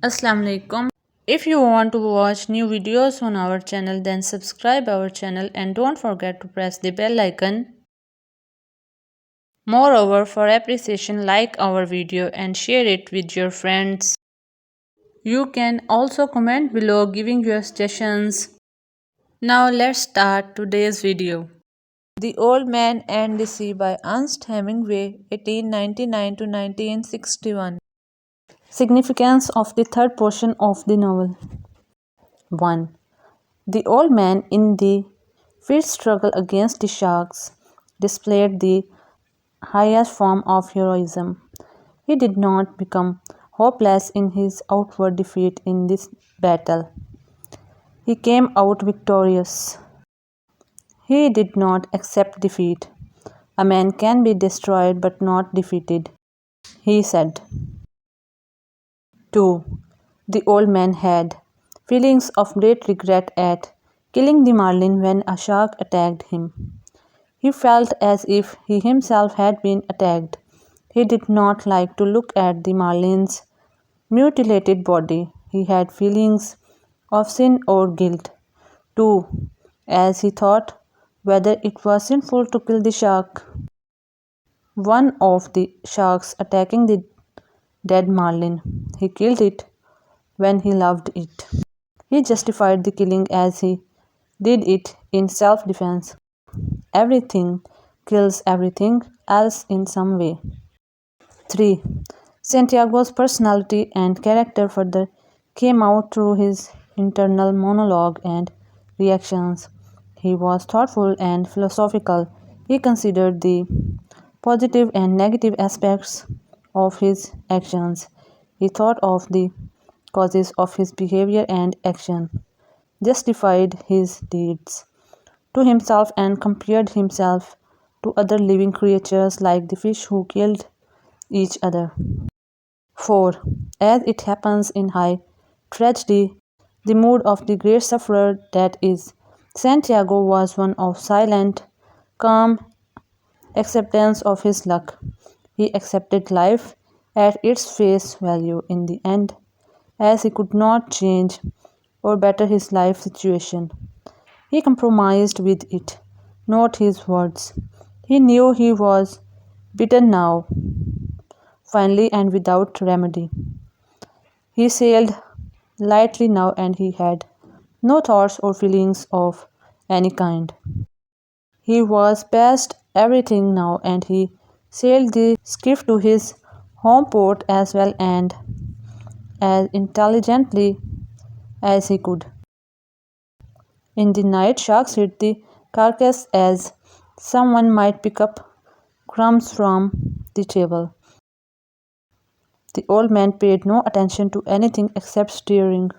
Assalamu alaikum. If you want to watch new videos on our channel, then subscribe our channel and don't forget to press the bell icon. Moreover, for appreciation, like our video and share it with your friends. You can also comment below giving your suggestions. Now let's start today's video. The Old Man and the Sea by Ernest Hemingway, 1899 to 1961. Significance of the third portion of the novel. 1. The old man, in the fierce struggle against the sharks, displayed the highest form of heroism. He did not become hopeless in his outward defeat in this battle. He came out victorious. He did not accept defeat. A man can be destroyed but not defeated, he said. 2. The old man had feelings of great regret at killing the marlin when a shark attacked him. He felt as if he himself had been attacked. He did not like to look at the marlin's mutilated body. He had feelings of sin or guilt, too, as he thought whether it was sinful to kill the shark. One of the sharks attacking the dead marlin, he killed it when he loved it. He justified the killing as he did it in self-defense. Everything kills everything else in some way. 3. Santiago's personality and character further came out through his internal monologue and reactions. He was thoughtful and philosophical. He considered the positive and negative aspects of his actions. He thought of the causes of his behavior and action, justified his deeds to himself and compared himself to other living creatures like the fish who killed each other. 4. As it happens in high tragedy, the mood of the great sufferer, that is, Santiago, was one of silent, calm acceptance of his luck. He accepted life at its face value in the end, as he could not change or better his life situation. He compromised with it, not his words. He knew he was beaten now, finally and without remedy. He sailed lightly now and he had no thoughts or feelings of any kind. He was past everything now and he sailed the skiff to his home port as well and as intelligently as he could. In the night, sharks hit the carcass as someone might pick up crumbs from the table. The old man paid no attention to anything except steering.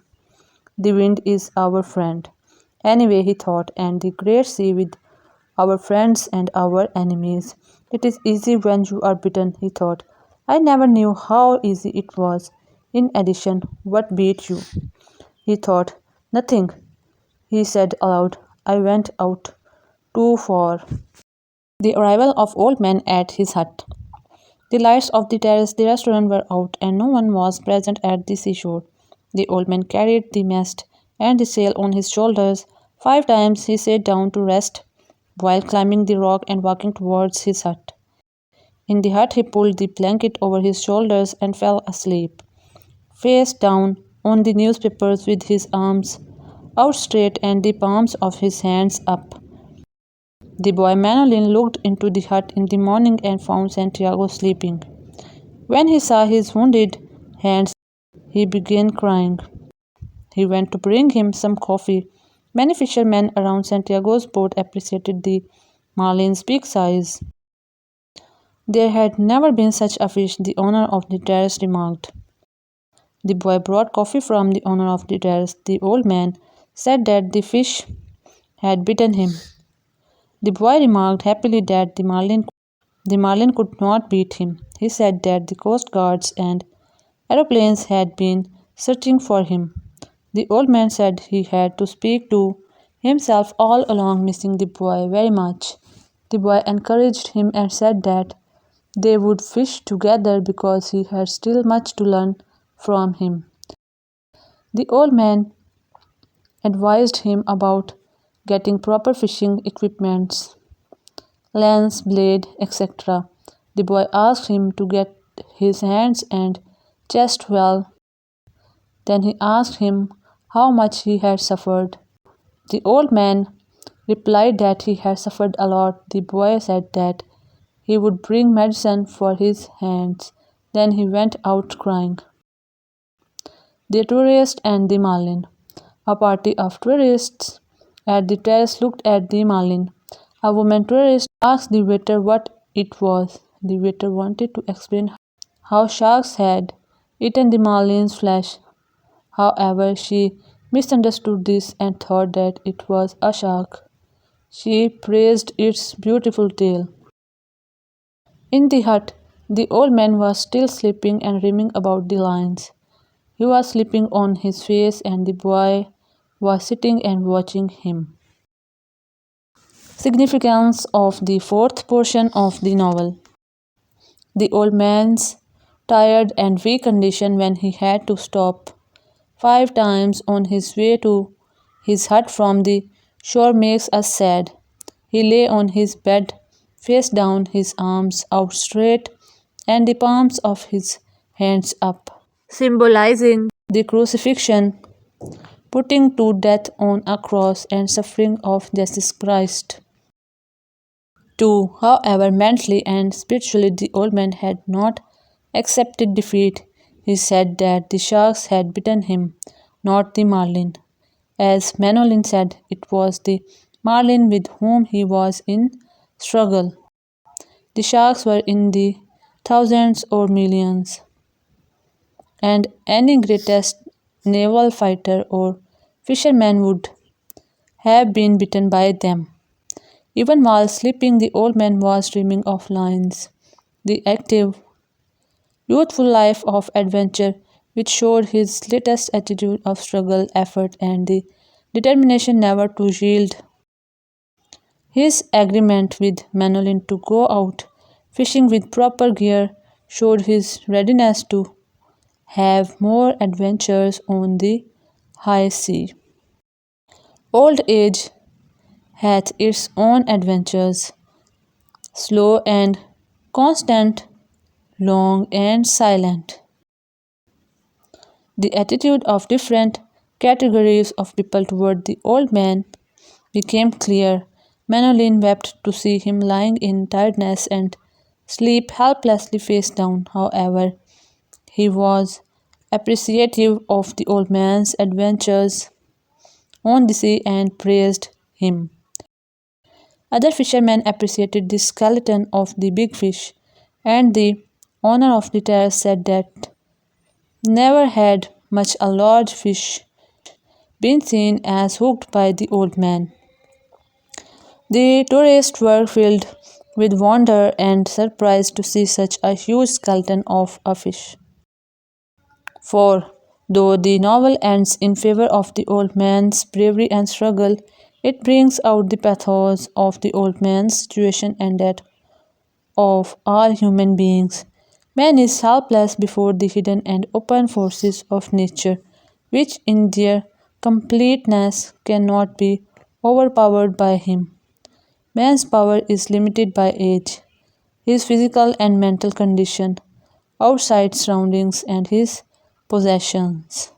The wind is our friend. Anyway, he thought, and the great sea with our friends and our enemies. It is easy when you are bitten, he thought. I never knew how easy it was. In addition, what beat you? He thought. Nothing, he said aloud. I went out too far. The arrival of old man at his hut. The lights of the terrace, the restaurant were out, and no one was present at the seashore. The old man carried the mast and the sail on his shoulders. 5 times he sat down to rest while climbing the rock and walking towards his hut. In the hut he pulled the blanket over his shoulders and fell asleep, face down on the newspapers with his arms out straight and the palms of his hands up. The boy Manolin looked into the hut in the morning and found Santiago sleeping. When he saw his wounded hands, he began crying. He went to bring him some coffee. Many fishermen around Santiago's boat appreciated the marlin's big size. There had never been such a fish, the owner of the terrace remarked. The boy brought coffee from the owner of the terrace. The old man said that the fish had bitten him. The boy remarked happily that the marlin could not beat him. He said that the coast guards and aeroplanes had been searching for him. The old man said he had to speak to himself all along, missing the boy very much. The boy encouraged him and said that they would fish together because he had still much to learn from him. The old man advised him about getting proper fishing equipments, lens, blade, etc. The boy asked him to get his hands and chest well. Then he asked him how much he had suffered. The old man replied that he had suffered a lot. The boy said that he would bring medicine for his hands. Then he went out crying. The tourist and the marlin. A party of tourists at the terrace looked at the marlin. A woman tourist asked the waiter what it was. The waiter wanted to explain how sharks had eaten the marlin's flesh. However, she misunderstood this and thought that it was a shark. She praised its beautiful tail. In the hut, the old man was still sleeping and dreaming about the lions. He was sleeping on his face and the boy was sitting and watching him. Significance of the fourth portion of the novel. The old man's tired and weak condition when he had to stop 5 times on his way to his hut from the shore makes us sad. He lay on his bed, face down, his arms out straight, and the palms of his hands up, symbolizing the crucifixion, putting to death on a cross and suffering of Jesus Christ. 2. However, mentally and spiritually, the old man had not accepted defeat. He said that the sharks had bitten him, not the marlin. As Manolin said, it was the marlin with whom he was in struggle. The sharks were in the thousands or millions, and any greatest naval fighter or fisherman would have been bitten by them. Even while sleeping, the old man was dreaming of lions, the active, youthful life of adventure, which showed his latest attitude of struggle, effort, and the determination never to yield. His agreement with Manolin to go out fishing with proper gear showed his readiness to have more adventures on the high sea. Old age hath its own adventures, slow and constant, long and silent. The attitude of different categories of people toward the old man became clear. Manolin wept to see him lying in tiredness and sleep helplessly face down. However, he was appreciative of the old man's adventures on the sea and praised him. Other fishermen appreciated the skeleton of the big fish, and the owner of the terrace said that never had much a large fish been seen as hooked by the old man. The tourists were filled with wonder and surprise to see such a huge skeleton of a fish. 4. Though the novel ends in favor of the old man's bravery and struggle, it brings out the pathos of the old man's situation and that of all human beings. Man is helpless before the hidden and open forces of nature, which in their completeness cannot be overpowered by him. Man's power is limited by age, his physical and mental condition, outside surroundings, and his possessions.